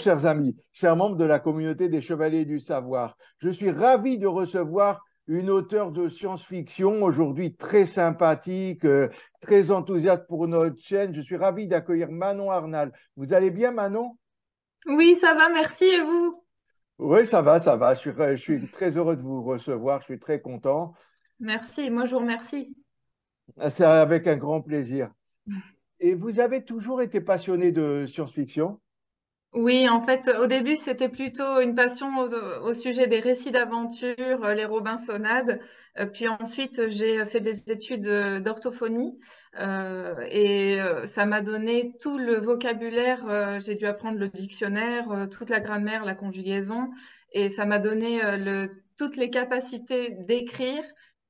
chers amis, chers membres de la communauté des Chevaliers du Savoir. Je suis ravi de recevoir une auteure de science-fiction, aujourd'hui très sympathique, très enthousiaste pour notre chaîne. Je suis ravi d'accueillir Manon Arnal. Vous allez bien, Manon? Oui, ça va, merci. Et vous? Oui, ça va, ça va. Je suis très heureux de vous recevoir. Je suis très content. Merci, moi je vous remercie. C'est avec un grand plaisir. Et vous avez toujours été passionné de science-fiction? Oui, en fait, au début, c'était plutôt une passion au sujet des récits d'aventure, les Robinsonades. Puis ensuite, j'ai fait des études d'orthophonie ça m'a donné tout le vocabulaire. J'ai dû apprendre le dictionnaire, toute la grammaire, la conjugaison, et ça m'a donné toutes les capacités d'écrire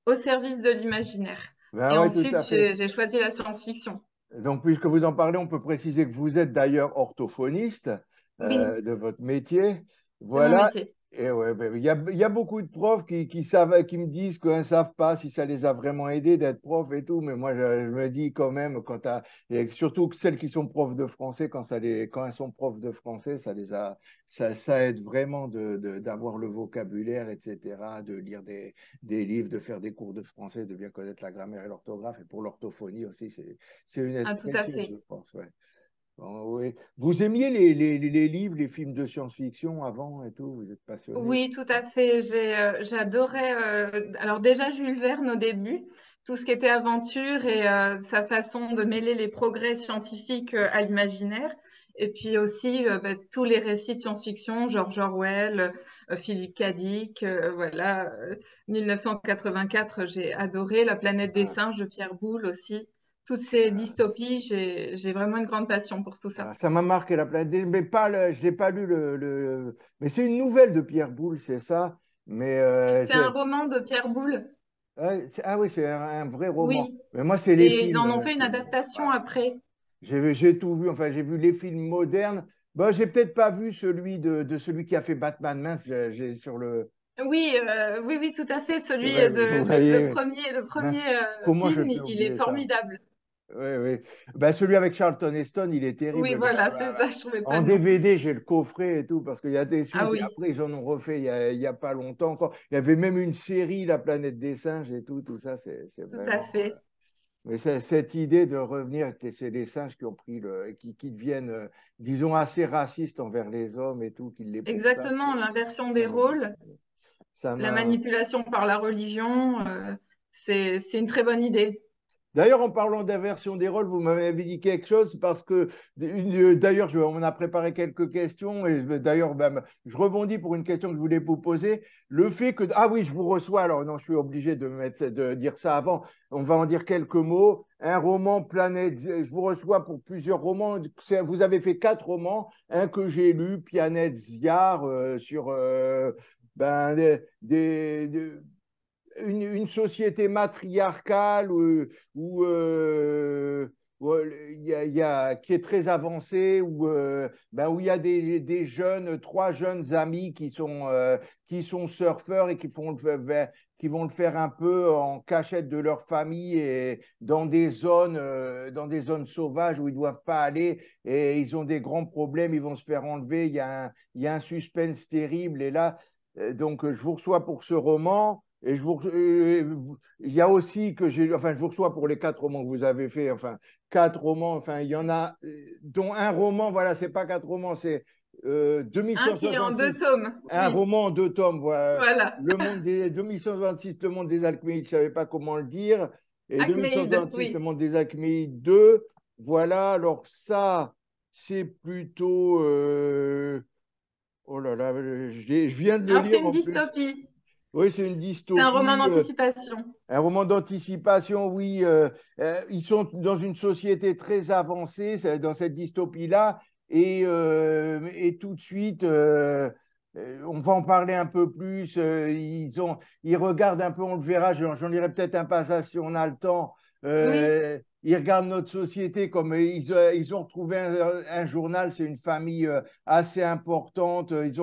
au service de l'imaginaire. Ben Et oui, tout ensuite, à fait. j'ai choisi la science-fiction. Donc, puisque vous en parlez, on peut préciser que vous êtes d'ailleurs orthophoniste Oui, de votre métier. c'est mon Voilà. métier. Et ouais, ben, il y a beaucoup de profs qui savent, qui me disent qu'ils ne savent pas si ça les a vraiment aidés d'être profs et tout. Mais moi, je me dis quand même, et surtout que celles qui sont profs de français, quand elles sont profs de français, ça aide vraiment d'avoir le vocabulaire, etc., de lire des livres, de faire des cours de français, de bien connaître la grammaire et l'orthographe. Et pour l'orthophonie aussi, c'est une aide Ah, tout à précieuse, je fait. pense. Ouais. Bon, oui. Vous aimiez les livres, les films de science-fiction avant et tout? Vous êtes passionné? Oui, tout à fait. J'adorais. Alors déjà Jules Verne au début, tout ce qui était aventure et sa façon de mêler les progrès scientifiques à l'imaginaire. Et puis aussi tous les récits de science-fiction, George Orwell, Philippe K. Dick, voilà. 1984, j'ai adoré. La planète des Ah, singes de Pierre Boulle aussi. Toutes ces ah, dystopies, j'ai vraiment une grande passion pour tout ça. ah, ça m'a marqué la planète mais pas je n'ai pas lu mais c'est une nouvelle de Pierre Boulle, c'est ça? Mais C'est un roman de Pierre Boulle. ah oui, c'est un vrai roman. Oui. Mais moi, c'est les Et ils films. en ont fait une adaptation Voilà. après. J'ai tout vu. Enfin, j'ai vu les films modernes. Bon, j'ai peut-être pas vu celui de celui qui a fait Batman. Mince, j'ai sur le. Oui, oui, oui, tout à fait. Celui Ouais, vous voyez, le premier mince, comment je film, peux il est oublier ça? formidable. Oui, oui. Ben, celui avec Charlton Heston, il est Oui, terrible. voilà, c'est ça, je trouvais pas En le nom. DVD, j'ai le coffret et tout, parce qu'il y a des Ah suites, et oui, après, ils en ont refait il y a pas longtemps encore. Il y avait même une série, La planète des singes et tout ça, c'est tout à vraiment. fait. Mais cette idée de revenir, que c'est les singes qui ont pris qui deviennent, disons, assez racistes envers les hommes et tout, qu'ils les pourchassent, Exactement, l'inversion ça des m'a rôles, ça la m'a- manipulation par la religion, c'est une très bonne idée. D'ailleurs, en parlant d'inversion des rôles, vous m'avez dit quelque chose parce que, d'ailleurs, on a préparé quelques questions et d'ailleurs, ben, je rebondis pour une question que je voulais vous poser. Le fait que, ah oui, je vous reçois, alors non, je suis obligé de dire ça avant. On va en dire quelques mots. Un roman Planète, je vous reçois pour plusieurs romans. Vous avez fait 4 romans, un que j'ai lu, Planète Ziar, sur ben, une société matriarcale qui est très avancée, où il y a des jeunes, 3 jeunes amis qui sont surfeurs et qui vont le faire un peu en cachette de leur famille et dans des zones sauvages où ils ne doivent pas aller et ils ont des grands problèmes, ils vont se faire enlever, il y a un suspense terrible et là, donc je vous reçois pour ce roman. Et il y a aussi enfin, je vous reçois pour les 4 romans que vous avez fait, enfin, 4 romans, enfin, il y en a, dont un roman, voilà, c'est pas 4 romans, c'est Un qui est en 2 2166, tomes, un oui, roman en 2 tomes, voilà, voilà. le monde des 2166, le monde des Alcméides, je ne savais pas comment le dire, et Acméide, 2166, le oui. monde des Alcméides 2, voilà, alors ça, c'est plutôt, oh là là, je viens de le Alors c'est lire une en plus. dystopie, Oui, c'est une c'est un roman dystopie. d'anticipation. Un roman d'anticipation, oui. Ils sont dans une société très avancée, dans cette dystopie-là, et tout de suite, on va en parler un peu plus. Ils regardent un peu, on le verra, j'en lirai peut-être un passage si on a le temps. Oui, Ils regardent notre société comme ils ont retrouvé un journal, c'est une famille assez importante. Ils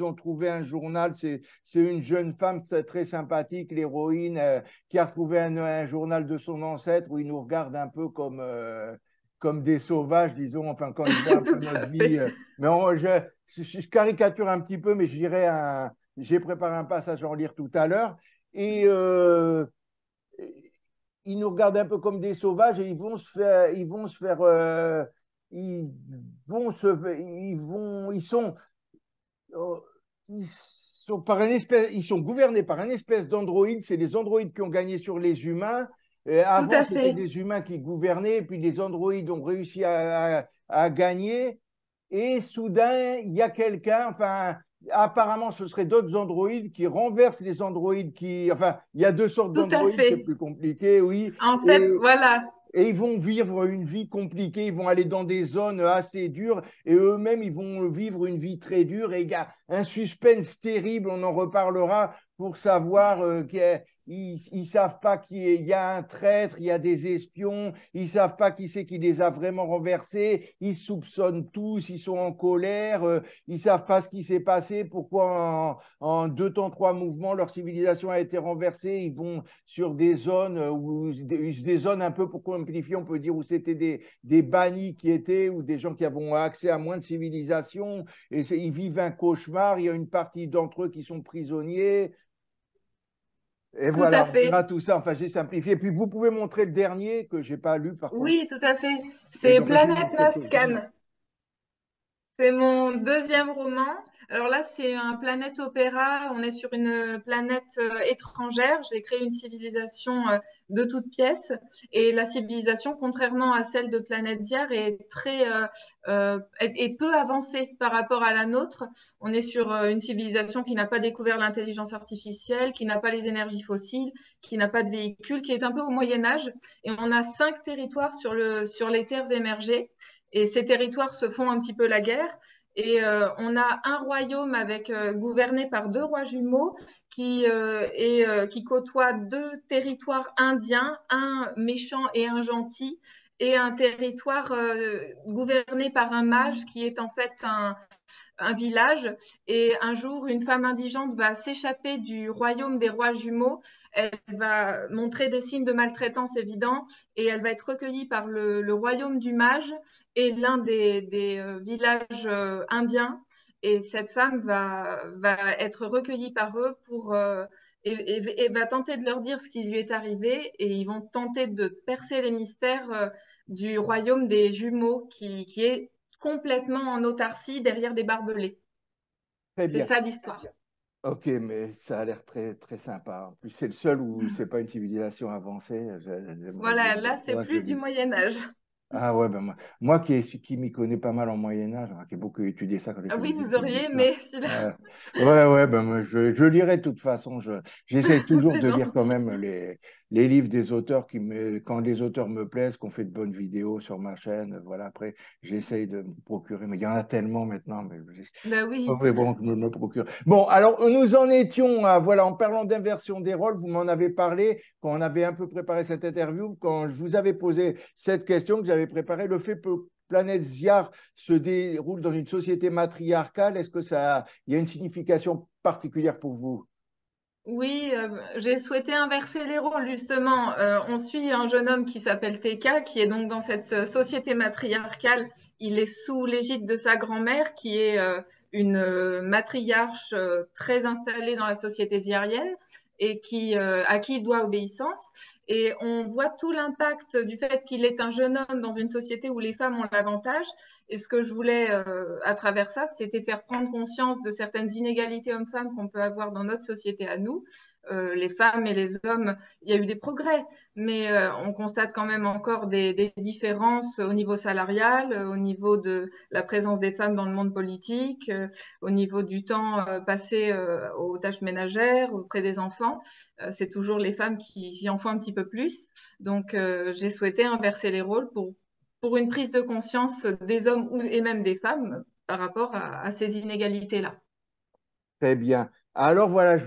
ont trouvé un journal, c'est une jeune femme très sympathique, l'héroïne. Qui a retrouvé un journal de son ancêtre où il nous regarde un peu comme, comme des sauvages, disons, enfin, quand ils voient un peu Tout notre à vie. fait. Mais je caricature un petit peu, mais j'ai préparé un passage à en lire tout à l'heure. Et ils nous regardent un peu comme des sauvages et ils vont se, ils sont, euh, ils sont ils sont gouvernés par une espèce d'androïdes. C'est les androïdes qui ont gagné sur les humains. Et Tout avant, à c'était fait. des humains qui gouvernaient, et puis les androïdes ont réussi à gagner. Et soudain, il y a quelqu'un, enfin, apparemment, ce serait d'autres androïdes qui renversent les androïdes qui. Enfin, il y a deux sortes Tout à d'androïdes, c'est fait. plus compliqué, oui. En fait, Et, voilà. et ils vont vivre une vie compliquée, ils vont aller dans des zones assez dures et eux-mêmes, ils vont vivre une vie très dure. Et il y a un suspense terrible, on en reparlera, pour savoir ils savent pas il y a un traître, il y a des espions, ils savent pas qui c'est qui les a vraiment renversés, ils soupçonnent tous, ils sont en colère, ils savent pas ce qui s'est passé, pourquoi en deux temps, trois mouvements, leur civilisation a été renversée, ils vont sur des zones des zones un peu pour simplifier, on peut dire où c'était des bannis qui étaient ou des gens qui avaient accès à moins de civilisation et ils vivent un cauchemar. Il y a une partie d'entre eux qui sont prisonniers. Et Tout à voilà, on fait. verra tout ça. Enfin, j'ai simplifié. Puis vous pouvez montrer le dernier que j'ai pas lu par contre. Oui, tout à fait. Et C'est enfin, je vous Planète montre quelques-unes. Nazcan. C'est mon deuxième roman. Alors là, c'est un planète opéra. On est sur une planète étrangère. J'ai créé une civilisation de toutes pièces. Et la civilisation, contrairement à celle de Planète Diar, est peu avancée par rapport à la nôtre. On est sur une civilisation qui n'a pas découvert l'intelligence artificielle, qui n'a pas les énergies fossiles, qui n'a pas de véhicules, qui est un peu au Moyen Âge. Et on a 5 territoires sur les terres émergées. Et ces territoires se font un petit peu la guerre. Et on a un royaume gouverné par 2 rois jumeaux qui côtoient 2 territoires indiens, un méchant et un gentil, et un territoire gouverné par un mage qui est en fait un village. Et un jour, une femme indigente va s'échapper du royaume des rois jumeaux. Elle va montrer des signes de maltraitance évidents et elle va être recueillie par le royaume du mage et l'un des villages indiens. Et cette femme va être recueillie par eux et va tenter de leur dire ce qui lui est arrivé. Et ils vont tenter de percer les mystères du royaume des jumeaux qui est complètement en autarcie derrière des barbelés. Très C'est bien. ça l'histoire. Ok, mais ça a l'air très, très sympa. En plus, c'est le seul où c'est pas une civilisation avancée. J'aimerais bien. Voilà, là, c'est Faudra que je plus du lise. Moyen Âge. Ah ouais, ben moi qui m'y connais pas mal en Moyen Âge, hein, qui ai beaucoup étudié ça quand Ah j'étais oui, aux vous études auriez d'histoire. aimé celui-là. Ouais, ouais, ben moi, je lirai de toute façon. J'essaye toujours C'est de lire quand gentil. même les livres des auteurs quand les auteurs me plaisent, qu'on fait de bonnes vidéos sur ma chaîne. Voilà, après, j'essaye de me procurer, mais il y en a tellement maintenant, mais Bah pas oui. vraiment que je me procure. Bon, alors nous en étions voilà, en parlant d'inversion des rôles, vous m'en avez parlé quand on avait un peu préparé cette interview, quand je vous avais posé cette question que j'avais préparée, le fait que Planète Ziar se déroule dans une société matriarcale, est-ce que il y a une signification particulière pour vous? Oui, j'ai souhaité inverser les rôles justement. On suit un jeune homme qui s'appelle TK, qui est donc dans cette société matriarcale. Il est sous l'égide de sa grand-mère, qui est une matriarche très installée dans la société ziarienne et à qui il doit obéissance. Et on voit tout l'impact du fait qu'il est un jeune homme dans une société où les femmes ont l'avantage. Et ce que je voulais, à travers ça, c'était faire prendre conscience de certaines inégalités hommes-femmes qu'on peut avoir dans notre société à nous. Les femmes et les hommes, il y a eu des progrès, mais on constate quand même encore des différences au niveau salarial, au niveau de la présence des femmes dans le monde politique, au niveau du temps passé aux tâches ménagères, auprès des enfants. C'est toujours les femmes qui en font un petit peu plus. Donc, j'ai souhaité inverser les rôles pour une prise de conscience des hommes et même des femmes par rapport à ces inégalités-là. Très bien. Alors voilà, je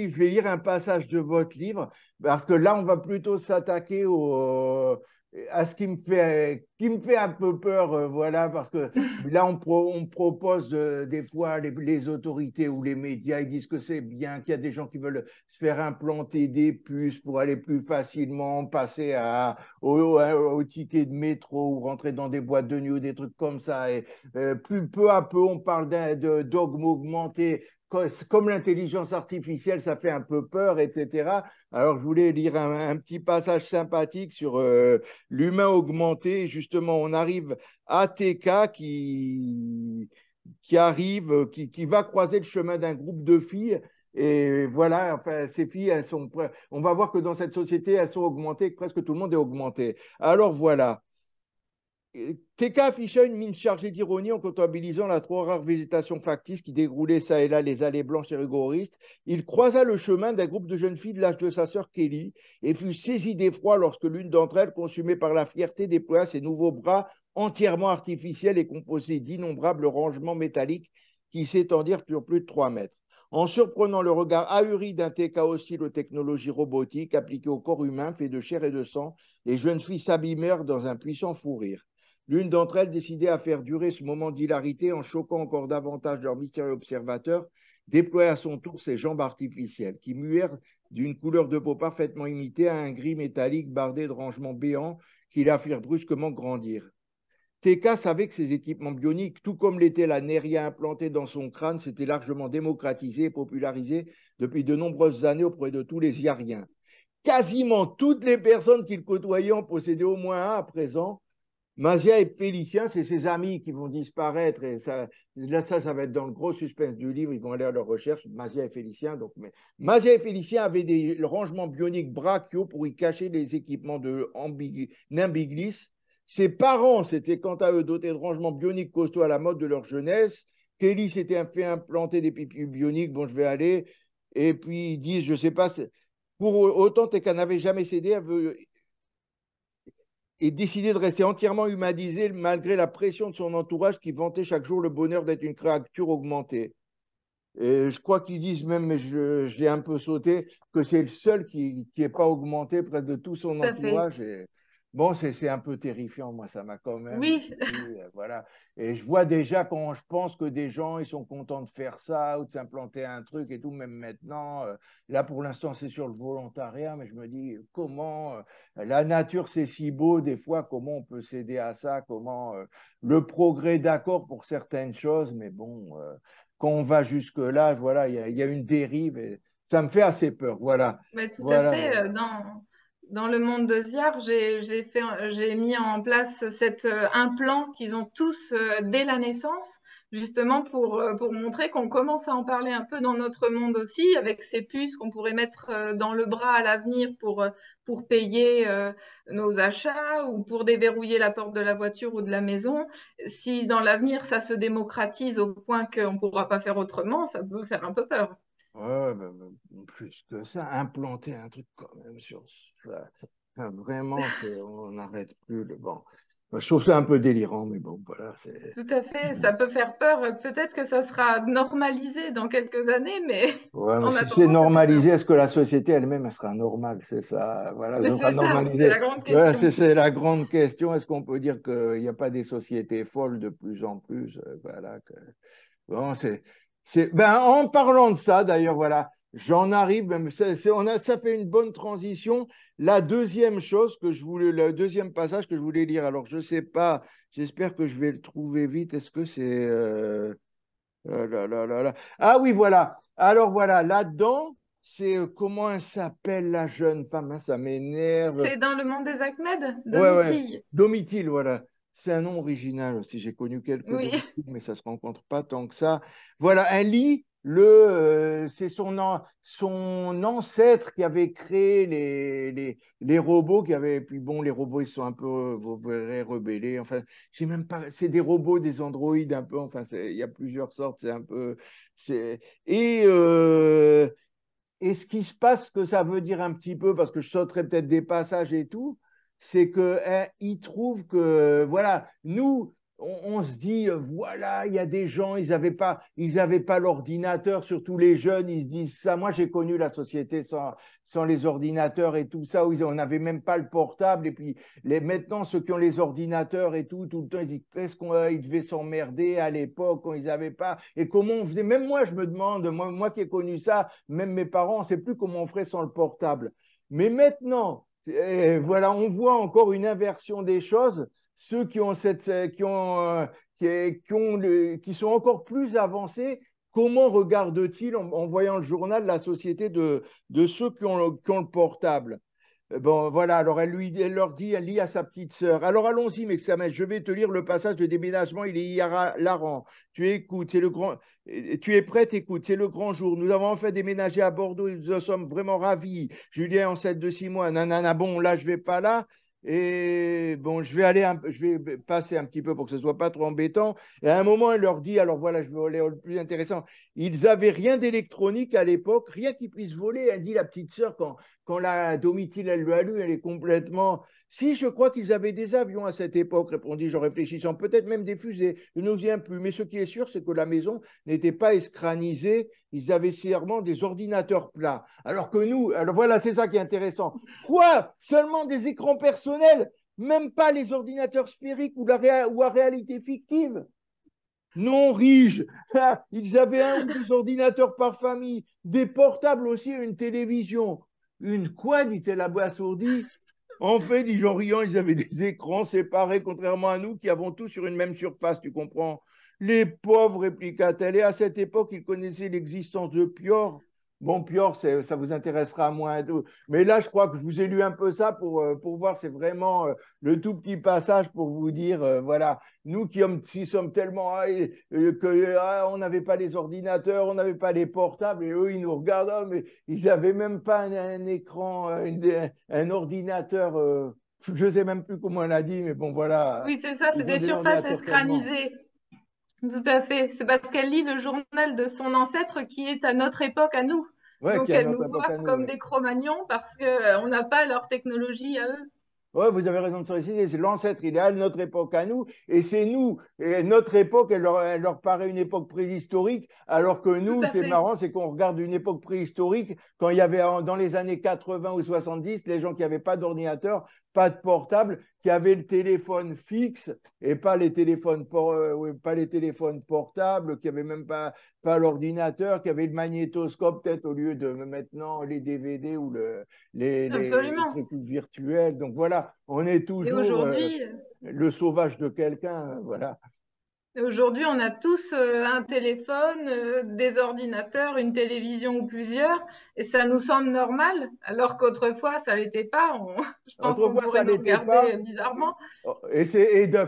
vais lire un passage de votre livre, parce que là, on va plutôt s'attaquer à ce qui me fait un peu peur, voilà, parce que là, on propose des fois, les autorités ou les médias, ils disent que c'est bien, qu'il y a des gens qui veulent se faire implanter des puces pour aller plus facilement, passer au ticket de métro ou rentrer dans des boîtes de nuit ou des trucs comme ça. Et plus peu à peu, on parle de dogme augmenté. Comme l'intelligence artificielle, ça fait un peu peur, etc. Alors, je voulais lire un petit passage sympathique sur l'humain augmenté. Justement, on arrive à TK qui arrive, qui va croiser le chemin d'un groupe de filles. Et voilà, enfin, ces filles, on va voir que dans cette société, elles sont augmentées, que presque tout le monde est augmenté. Alors voilà, TK afficha une mine chargée d'ironie en comptabilisant la trop rare végétation factice qui déroulait ça et là les allées blanches et rigoristes. Il croisa le chemin d'un groupe de jeunes filles de l'âge de sa sœur Kelly et fut saisi d'effroi lorsque l'une d'entre elles, consumée par la fierté, déploya ses nouveaux bras entièrement artificiels et composés d'innombrables rangements métalliques qui s'étendirent sur plus de 3 mètres. En surprenant le regard ahuri d'un TK hostile aux technologies robotiques appliquées au corps humain fait de chair et de sang, les jeunes filles s'abîmèrent dans un puissant fou rire. L'une d'entre elles décidait à faire durer ce moment d'hilarité en choquant encore davantage leurs mystérieux observateurs, déploya à son tour ses jambes artificielles, qui muèrent d'une couleur de peau parfaitement imitée à un gris métallique bardé de rangements béants qui la firent brusquement grandir. TK savait que ces équipements bioniques, tout comme l'était la Neria implantée dans son crâne, s'étaient largement démocratisés et popularisés depuis de nombreuses années auprès de tous les Iariens. Quasiment toutes les personnes qu'il côtoyait en possédaient au moins un à présent. Mazia et Félicien, c'est ses amis qui vont disparaître. Et ça, là, ça va être dans le gros suspense du livre. Ils vont aller à leur recherche, Mazia et Félicien. Donc, mais Mazia et Félicien avaient des rangements bioniques brachiaux pour y cacher les équipements de Nimbiglis. Ses parents, c'était quant à eux dotés de rangements bioniques costauds à la mode de leur jeunesse. Kelly s'était fait implanter des pipis bioniques. Bon, je vais aller. Et puis, ils disent, je ne sais pas, pour autant qu'elle n'avait jamais cédé, elle veut et décidé de rester entièrement humanisé malgré la pression de son entourage qui vantait chaque jour le bonheur d'être une créature augmentée. Et je crois qu'ils disent même, mais je l'ai un peu sauté, que c'est le seul qui n'est pas augmenté près de tout son Tout à fait. entourage. Et bon, c'est un peu terrifiant, moi, ça m'a quand même Oui, dit, voilà. Et je vois déjà quand je pense que des gens, ils sont contents de faire ça ou de s'implanter un truc et tout, même maintenant. Là, pour l'instant, c'est sur le volontariat, mais je me dis, comment la nature, c'est si beau, des fois, comment on peut céder à ça, comment le progrès, d'accord pour certaines choses, mais bon. Quand on va jusque-là, voilà, il y a une dérive et ça me fait assez peur. Voilà, mais tout à voilà, fait. voilà. Dans le monde de Ziar, j'ai mis en place un plan qu'ils ont tous dès la naissance, justement pour montrer qu'on commence à en parler un peu dans notre monde aussi, avec ces puces qu'on pourrait mettre dans le bras à l'avenir pour payer nos achats ou pour déverrouiller la porte de la voiture ou de la maison. Si dans l'avenir ça se démocratise au point qu'on ne pourra pas faire autrement, ça peut faire un peu peur. Ouais, ouais, plus que ça, implanter un truc quand même sur ça. Enfin, vraiment, on n'arrête plus le bon. Je trouve ça un peu délirant, mais bon, voilà, c'est. Tout à fait, ça peut faire peur. Peut-être que ça sera normalisé dans quelques années, mais Ouais, mais en si c'est attendant, ça fait peur. normalisé, est-ce que la société elle-même, elle sera normale? C'est ça, voilà, Mais ce sera c'est ça, c'est normalisé. la grande Voilà, question. c'est la grande question. Est-ce qu'on peut dire qu'il n'y a pas des sociétés folles de plus en plus? Voilà, bon, ben, en parlant de ça, d'ailleurs, voilà, j'en arrive, même, ça fait une bonne transition. La deuxième chose que je voulais, le deuxième passage que je voulais lire, alors je sais pas, j'espère que je vais le trouver vite. Est-ce que c'est. Là, là, là, là. Ah oui, voilà. Alors voilà, là-dedans, c'est comment elle s'appelle la jeune femme, hein, ça m'énerve. C'est dans le monde des Ahmed, Ouais, ouais. Domitil. Domitil, voilà. C'est un nom original aussi. J'ai connu quelques Oui, Domitil, mais ça se rencontre pas tant que ça. Voilà, elle lit c'est son ancêtre qui avait créé les robots qui avaient, puis bon, les robots, ils sont un peu, vous verrez, rebellés. Enfin, j'ai même pas, c'est des robots, des androïdes un peu. Enfin, il y a plusieurs sortes. C'est un peu, c'est, et, euh, et ce qui se passe, ce que ça veut dire un petit peu, parce que je sauterai peut-être des passages et tout, c'est qu'il trouve que, voilà, nous, on se dit, voilà, il y a des gens, ils avaient pas l'ordinateur, surtout les jeunes, ils se disent ça. Moi, j'ai connu la société sans les ordinateurs et tout ça, où on n'avait même pas le portable. Et puis maintenant, ceux qui ont les ordinateurs et tout le temps, ils disent, qu'est-ce ils devaient s'emmerder à l'époque quand ils n'avaient pas. Et comment on faisait. Même moi, je me demande, moi qui ai connu ça, même mes parents, on ne sait plus comment on ferait sans le portable. Mais maintenant, voilà, on voit encore une inversion des choses. Ceux qui ont qui sont encore plus avancés, comment regardent-ils en voyant le journal la société de ceux qui ont le portable? Bon, voilà, alors elle leur dit, elle lit à sa petite sœur. Alors allons-y, Mexamel, je vais te lire le passage de déménagement, il est hilarant. Tu écoutes, c'est le grand. Tu es prête, écoute, c'est le grand jour. Nous avons enfin déménagé à Bordeaux et nous en sommes vraiment ravis. Julien, enceinte de 6 mois, nanana, bon, là, je vais pas là. Et bon, je vais passer un petit peu pour que ce soit pas trop embêtant. Et à un moment, elle leur dit, alors voilà, je vais aller au plus intéressant. Ils avaient rien d'électronique à l'époque, rien qui puisse voler. Elle dit la petite sœur quand la Domitille, elle lui a lu, elle est complètement. Si, je crois qu'ils avaient des avions à cette époque, répondis-je en réfléchissant, peut-être même des fusées, je ne me souviens plus. Mais ce qui est sûr, c'est que la maison n'était pas escranisée, ils avaient sûrement des ordinateurs plats. Alors que nous, alors voilà, c'est ça qui est intéressant. Quoi? Seulement des écrans personnels? Même pas les ordinateurs sphériques ou à réalité fictive? Non, riche. Ils avaient un ou deux ordinateurs par famille, des portables aussi et une télévision. Une quoi, dit-elle abasourdie. En fait, dit Jean riant, ils avaient des écrans séparés, contrairement à nous qui avons tout sur une même surface, tu comprends? Les pauvres, répliqua-t-elle, et à cette époque, ils connaissaient l'existence de Pior. Bon, Pior, ça vous intéressera moins. Mais là, je crois que je vous ai lu un peu ça pour voir, c'est vraiment le tout petit passage pour vous dire, voilà, nous qui sommes tellement que on n'avait pas les ordinateurs, on n'avait pas les portables, et eux, ils nous regardent, ah, mais ils n'avaient même pas un écran, un ordinateur. Je ne sais même plus comment elle a dit, mais bon, voilà. Oui, c'est ça, c'est Ils ont des des surfaces ordinateurs tellement. escranisées. Tout à fait. C'est parce qu'elle lit le journal de son ancêtre qui est à notre époque, à nous. Ouais, qui Donc est à elle notre nous époque voit à nous, comme ouais. des Cro-Magnons parce qu'on n'a pas leur technologie à eux. Ouais, vous avez raison de solliciter. C'est l'ancêtre idéal, notre époque à nous, et c'est nous. Et notre époque, elle leur paraît une époque préhistorique, alors que Tout nous, à c'est fait. marrant, c'est qu'on regarde une époque préhistorique quand il y avait dans les années 80 ou 70, les gens qui n'avaient pas d'ordinateur, pas de portable, qui avaient le téléphone fixe et pas pas les téléphones portables, qui n'avaient même pas l'ordinateur, qui avaient le magnétoscope peut-être au lieu de maintenant les DVD ou les Absolument. trucs virtuels. Donc voilà, on est Et toujours aujourd'hui, le sauvage de quelqu'un. Voilà. aujourd'hui, on a tous un téléphone, des ordinateurs, une télévision ou plusieurs, et ça nous semble normal, alors qu'autrefois, ça l'était pas. Je pense qu'on Autrefois, pourrait ça nous l'était regarder pas. bizarrement.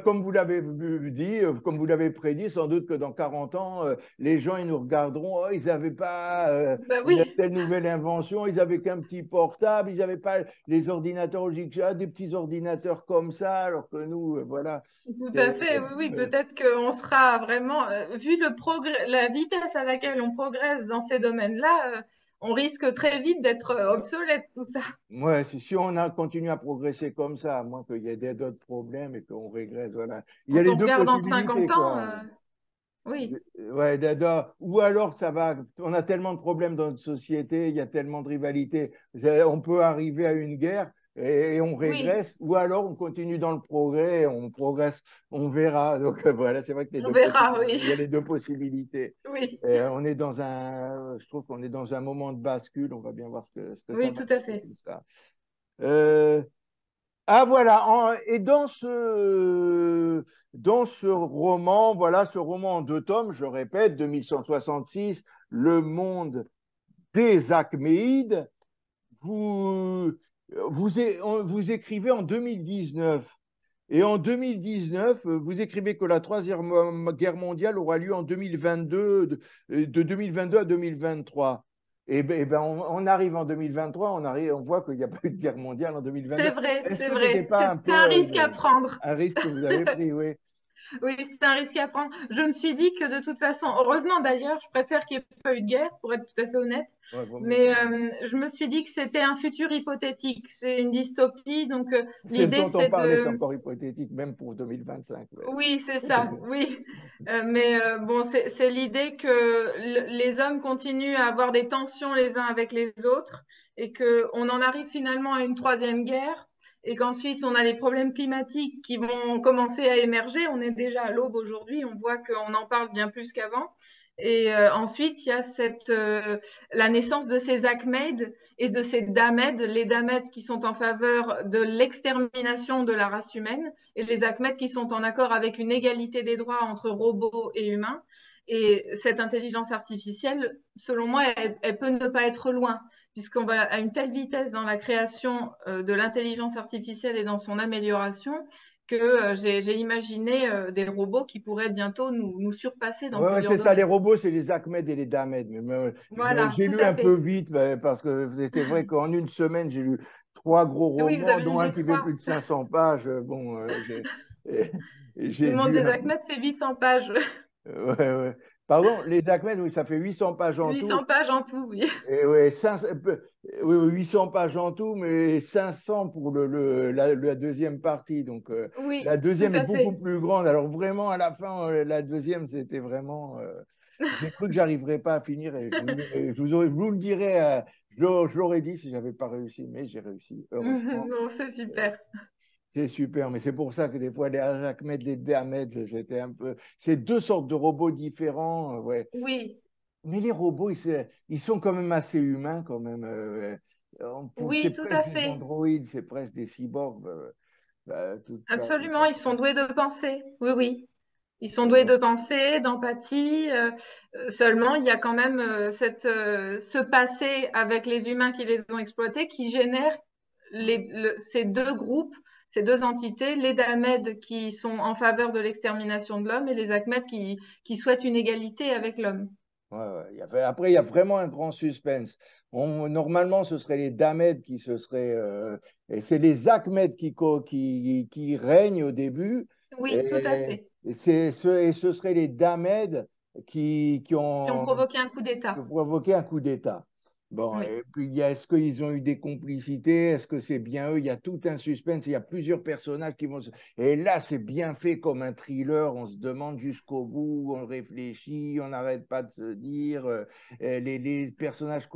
Comme vous l'avez dit, comme vous l'avez prédit, sans doute que dans 40 ans, les gens ils nous regarderont, oh, ils n'avaient pas Ben une oui, telle nouvelle invention, ils n'avaient qu'un petit portable, ils n'avaient pas les ordinateurs aujourd'hui, des petits ordinateurs comme ça, alors que nous, voilà. tout à c'est- fait. Oui, oui, euh, peut-être qu'on sera vraiment, vu le progrès, la vitesse à laquelle on progresse dans ces domaines-là, on risque très vite d'être obsolète, tout ça. Ouais, si on a continué à progresser comme ça, à moins qu'il y ait d'autres problèmes et qu'on régresse, voilà. Il y a Quand les on deux regarde dans possibilités, 50 ans, quoi. oui, Ouais, ou alors ça va, on a tellement de problèmes dans notre société, il y a tellement de rivalités, on peut arriver à une guerre et on oui, régresse, ou alors on continue dans le progrès, on progresse, on verra. Donc voilà, c'est vrai que on verra, il oui, y a les deux possibilités. oui, Et on est je trouve qu'on est dans un moment de bascule, on va bien voir ce que ça oui, va tout à donner fait. tout ça. Euh, ah voilà, et dans ce roman, voilà, ce roman en 2 tomes, je répète, 2166, Le monde des Acméides, vous, vous écrivez en 2019. Et en 2019, vous écrivez que la Troisième Guerre mondiale aura lieu en 2022, de 2022 à 2023. On arrive en 2023, on voit qu'il n'y a pas eu de guerre mondiale en 2022. C'est vrai, Est-ce c'est que ce n'était vrai. pas un C'est un peu risque à prendre. un risque que vous avez pris, oui? Oui, c'est un risque à prendre. Je me suis dit que de toute façon, heureusement d'ailleurs, je préfère qu'il n'y ait pas eu de guerre, pour être tout à fait honnête. Ouais, vaut mieux Mais pas. je me suis dit que c'était un futur hypothétique. C'est une dystopie, donc C'est ce l'idée dont on c'est parlait, c'est de... encore hypothétique, même pour 2025. Ouais. Oui, c'est ça, oui. Mais bon, c'est l'idée que les hommes continuent à avoir des tensions les uns avec les autres et qu'on en arrive finalement à une troisième guerre et qu'ensuite on a les problèmes climatiques qui vont commencer à émerger. On est déjà à l'aube aujourd'hui, on voit qu'on en parle bien plus qu'avant. Et ensuite, il y a la naissance de ces Ahmed et de ces Damed, les Damed qui sont en faveur de l'extermination de la race humaine et les Ahmed qui sont en accord avec une égalité des droits entre robots et humains. Et cette intelligence artificielle, selon moi, elle peut ne pas être loin, puisqu'on va à une telle vitesse dans la création de l'intelligence artificielle et dans son amélioration que j'ai imaginé des robots qui pourraient bientôt nous surpasser dans Ouais, ouais, plusieurs c'est ça, les domaines. robots, c'est les Ahmed et les Damed. Mais, Voilà, j'ai tout lu à un peu fait. vite parce que c'était vrai qu'en une semaine, j'ai lu trois gros Oui, vous romans, avez lu dont un les qui fait trois. plus de 500 pages. Bon, et Le j'ai monde dû des un peu. Ahmed fait 800 pages. Ouais, ouais. Pardon, les Ahmed, oui, ça fait 800 pages en tout. 800 pages en tout, oui. Et ouais, oui, oui, 800 pages en tout, mais 500 pour la deuxième partie. Donc, la Oui, tout deuxième est à beaucoup fait. plus grande. Alors, vraiment, à la fin, la deuxième, c'était vraiment. J'ai cru que j'arriverais pas à finir et je vous le dirais, je l'aurais dit si j'avais pas réussi, mais j'ai réussi, heureusement. Bon, c'est super. C'est super, mais c'est pour ça que des fois, les Ahmed, les Damed, j'étais un peu. C'est deux sortes de robots différents, ouais. Oui, Mais les robots, ils sont quand même assez humains, quand même. C'est oui, tout presque à des fait. androïdes, c'est presque des cyborgs. Toute Absolument, ils sont doués de pensée. Oui, oui. Ils sont doués ouais. de pensée, d'empathie. Seulement, il y a quand même ce passé avec les humains qui les ont exploités qui génère ces deux groupes, ces deux entités, les Damed qui sont en faveur de l'extermination de l'homme et les Ahmed qui souhaitent une égalité avec l'homme. Ouais, ouais. Après, il y a vraiment un grand suspense. Normalement, ce serait les Damed qui se seraient. Et c'est les Ahmed qui règnent au début. Oui, tout à Et, fait. et ce seraient les Damed qui Qui ont ont provoqué un coup de d'État. provoquer un coup d'État. Bon, Oui. et puis est-ce qu'ils ont eu des complicités? Est-ce que c'est bien eux? Il y a tout un suspense, il y a plusieurs personnages qui vont se... Et là, c'est bien fait comme un thriller, on se demande jusqu'au bout, on réfléchit, on n'arrête pas de se dire, les personnages,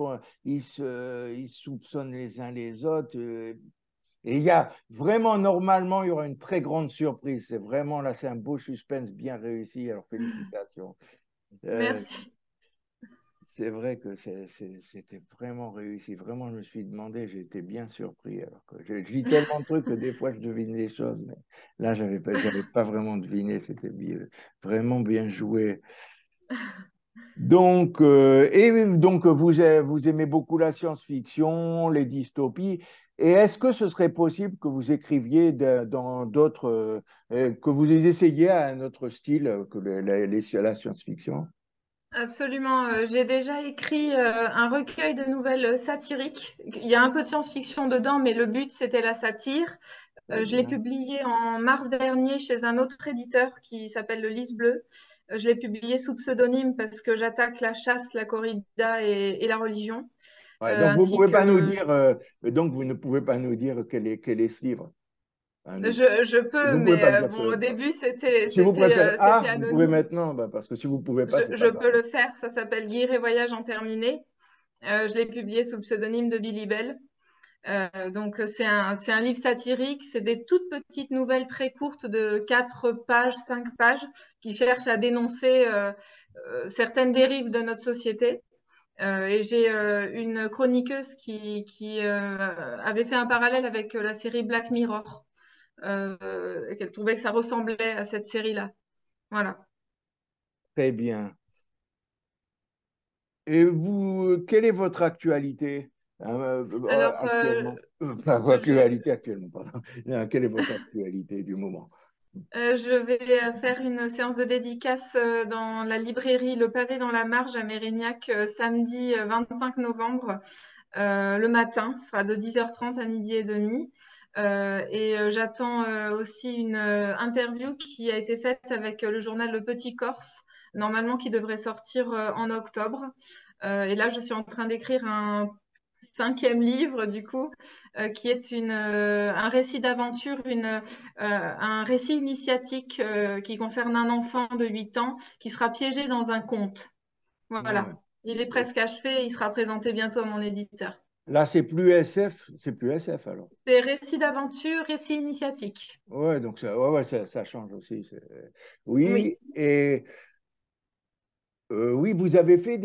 ils soupçonnent les uns les autres. Et il y a vraiment, normalement, il y aura une très grande surprise. C'est vraiment, là, c'est un beau suspense bien réussi, alors félicitations. Euh, Merci. c'est vrai que c'était vraiment réussi. Vraiment, je me suis demandé, j'ai été bien surpris. Alors que je lis tellement de trucs que des fois, je devine les choses. Mais là, j'avais pas vraiment deviné. C'était vraiment bien joué. Donc, vous aimez beaucoup la science-fiction, les dystopies. Et est-ce que ce serait possible que vous écriviez dans d'autres, que vous essayiez à un autre style que la science-fiction? Absolument. J'ai déjà écrit un recueil de nouvelles satiriques. Il y a un peu de science-fiction dedans, mais le but, c'était la satire. Très Je l'ai bien. publié en mars dernier chez un autre éditeur qui s'appelle le Lys Bleu. Je l'ai publié sous pseudonyme parce que j'attaque la chasse, la corrida et la religion, Ouais, donc vous ainsi pouvez pas nous que dire, donc vous ne pouvez pas nous dire quel est ce livre. Hein, je peux, vous pouvez pas mais le dire. bon, au début, c'était Si vous c'était préférez euh, c'était vous pouvez anonyme. maintenant, bah, parce que si vous pouvez pas, c'est Je pas grave. peux le faire. Ça s'appelle Guire et voyage en terminé. Je l'ai publié sous le pseudonyme de Billy Bell. Donc c'est un livre satirique, c'est des toutes petites nouvelles très courtes de 4 pages, 5 pages qui cherchent à dénoncer certaines dérives de notre société. Et j'ai une chroniqueuse qui avait fait un parallèle avec la série Black Mirror, et qu'elle trouvait que ça ressemblait à cette série-là. Voilà. Très bien. Et vous, quelle est votre actualité Alors, actuellement? Pas votre je, actualité actuellement, pardon. Quelle est votre actualité du moment? Je vais faire une séance de dédicace dans la librairie Le Pavé dans la Marge à Mérignac samedi 25 novembre le matin. Ce sera de 10h30 à midi et demi. J'attends aussi une interview qui a été faite avec le journal Le Petit Corse, normalement qui devrait sortir en octobre. Et là, je suis en train d'écrire un cinquième livre, du coup, qui est un récit d'aventure, un récit initiatique qui concerne un enfant de 8 ans qui sera piégé dans un conte. Ouais. Voilà. Il est presque achevé, il sera présenté bientôt à mon éditeur. Là, c'est plus SF alors. C'est récit d'aventure, récit initiatique. Ouais, donc ça change aussi. Oui. Oui, et oui, vous avez fait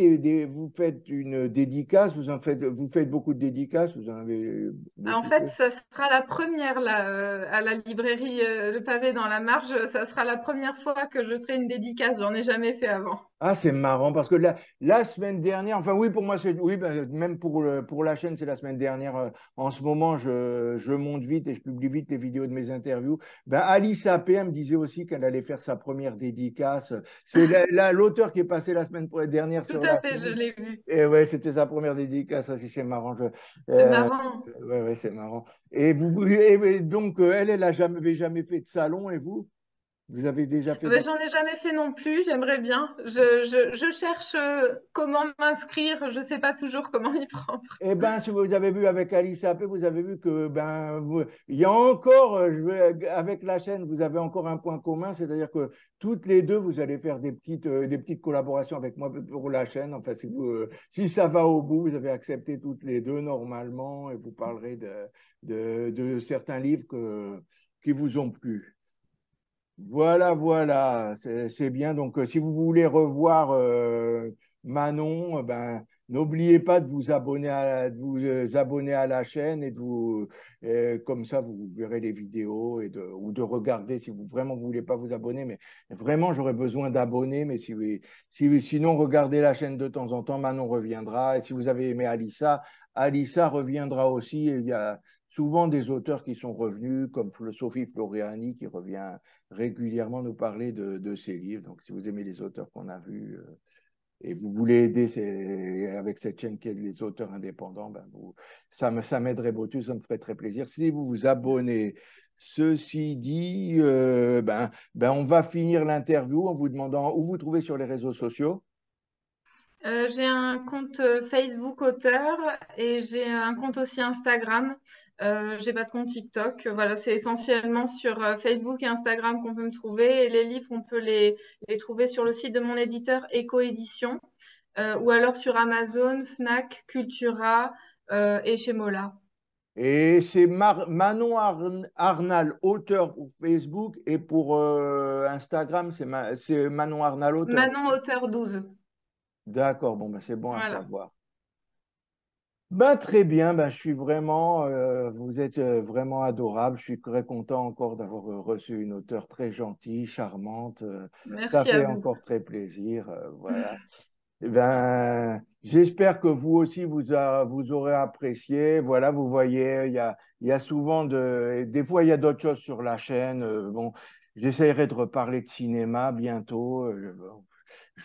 vous faites une dédicace, vous faites beaucoup de dédicaces, vous en avez En beaucoup fait, fait. ça sera la première là, à la librairie Le Pavé dans la Marge. Ça sera la première fois que je ferai une dédicace. J'en ai jamais fait avant. Ah, c'est marrant parce que la semaine dernière, enfin oui, pour moi, oui, ben, même pour la chaîne, c'est la semaine dernière. En ce moment, je monte vite et je publie vite les vidéos de mes interviews. Ben, Alice AP me disait aussi qu'elle allait faire sa première dédicace. C'est l'auteur qui est passé la semaine dernière Tout sur à la fait, je chaîne. l'ai vu. Et ouais, c'était sa première dédicace aussi, c'est marrant. C'est Euh, marrant. ouais, ouais, c'est marrant. Et donc, elle a jamais fait de salon et vous avez déjà fait Ben, des. j'en ai jamais fait non plus. J'aimerais bien. Je cherche comment m'inscrire. Je sais pas toujours comment y prendre. Eh bien, si vous avez vu avec Alice AP, vous avez vu que il y a encore, avec la chaîne, vous avez encore un point commun, c'est-à-dire que toutes les deux, vous allez faire des petites collaborations avec moi pour la chaîne. Enfin, si ça va au bout, vous avez accepté toutes les deux normalement et vous parlerez de certains livres qui vous ont plu. Voilà, voilà, c'est bien. Donc, si vous voulez revoir Manon, n'oubliez pas de vous abonner à la chaîne comme ça, vous verrez les vidéos ou de regarder si vous vraiment vous voulez pas vous abonner. Mais vraiment, j'aurais besoin d'abonnés. Mais sinon, regardez la chaîne de temps en temps. Manon reviendra. Et si vous avez aimé Alissa, Alissa reviendra aussi. Il y a souvent des auteurs qui sont revenus, comme Sophie Floriani qui revient régulièrement nous parler de ces livres. Donc, si vous aimez les auteurs qu'on a vus et vous voulez aider avec cette chaîne qui est les auteurs indépendants, ça m'aiderait beaucoup, ça me ferait très plaisir. Si vous vous abonnez, ceci dit, on va finir l'interview en vous demandant où vous trouvez sur les réseaux sociaux. J'ai un compte Facebook auteur et j'ai un compte aussi Instagram. J'ai pas de compte TikTok. Voilà, c'est essentiellement sur Facebook et Instagram qu'on peut me trouver. Et les livres, on peut les trouver sur le site de mon éditeur Éco-édition ou alors sur Amazon, Fnac, Cultura et chez Mola. Et c'est Manon Arnal, auteur pour Facebook, et pour Instagram, c'est Manon Arnal, auteur Manon aussi. Auteur 12. D'accord, bon, c'est bon à Voilà. savoir. Très bien, vous êtes vraiment adorable. Je suis très content encore d'avoir reçu une auteure très gentille, charmante. Ça Merci à fait vous. encore très plaisir. Voilà. J'espère que vous aussi vous aurez apprécié. Voilà, vous voyez, il y a souvent des fois il y a d'autres choses sur la chaîne. Bon, j'essaierai de reparler de cinéma bientôt.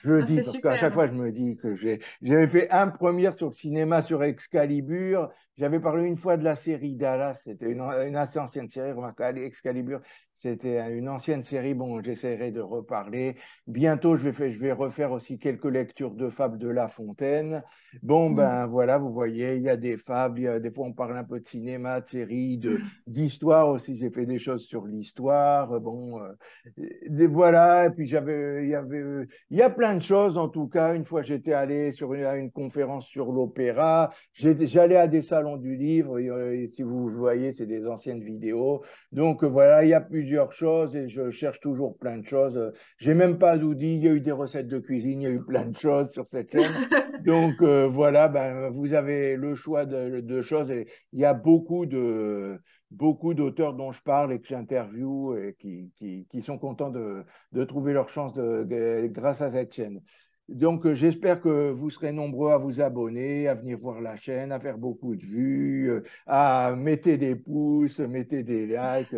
Je le Ah, dis c'est parce qu'à chaque super. fois, je me dis que j'avais fait un première sur le cinéma sur Excalibur. J'avais parlé une fois de la série Dallas. C'était une assez ancienne série. Remarquez, Excalibur, c'était une ancienne série. Bon, j'essaierai de reparler. Bientôt, je vais refaire aussi quelques lectures de fables de La Fontaine. Bon, Mm. voilà, vous voyez, il y a des fables. Des fois, on parle un peu de cinéma, de séries, d'histoire aussi. J'ai fait des choses sur l'histoire. Bon, voilà. Et puis, il y a plein de choses, en tout cas. Une fois, j'étais allé à une conférence sur l'opéra. J'allais à des salons du livre. Et si vous voyez, c'est des anciennes vidéos. Donc, voilà, il y a plusieurs choses et je cherche toujours plein de choses. J'ai même pas d'oudi. Il y a eu des recettes de cuisine. Il y a eu plein de choses sur cette chaîne. Donc, voilà, vous avez le choix de choses. Et il y a beaucoup d'auteurs dont je parle et que j'interviewe et qui sont contents de trouver leur chance grâce à cette chaîne. Donc, j'espère que vous serez nombreux à vous abonner, à venir voir la chaîne, à faire beaucoup de vues, à mettre des pouces, mettez des likes.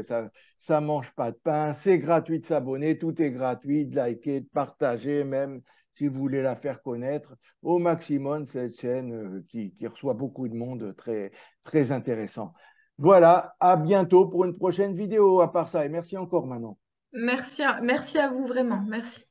Ça mange pas de pain. C'est gratuit de s'abonner. Tout est gratuit, de liker, de partager, même si vous voulez la faire connaître au maximum, cette chaîne qui reçoit beaucoup de monde très, très intéressant. Voilà, à bientôt pour une prochaine vidéo à part ça. Et merci encore maintenant. Merci à vous vraiment. Merci.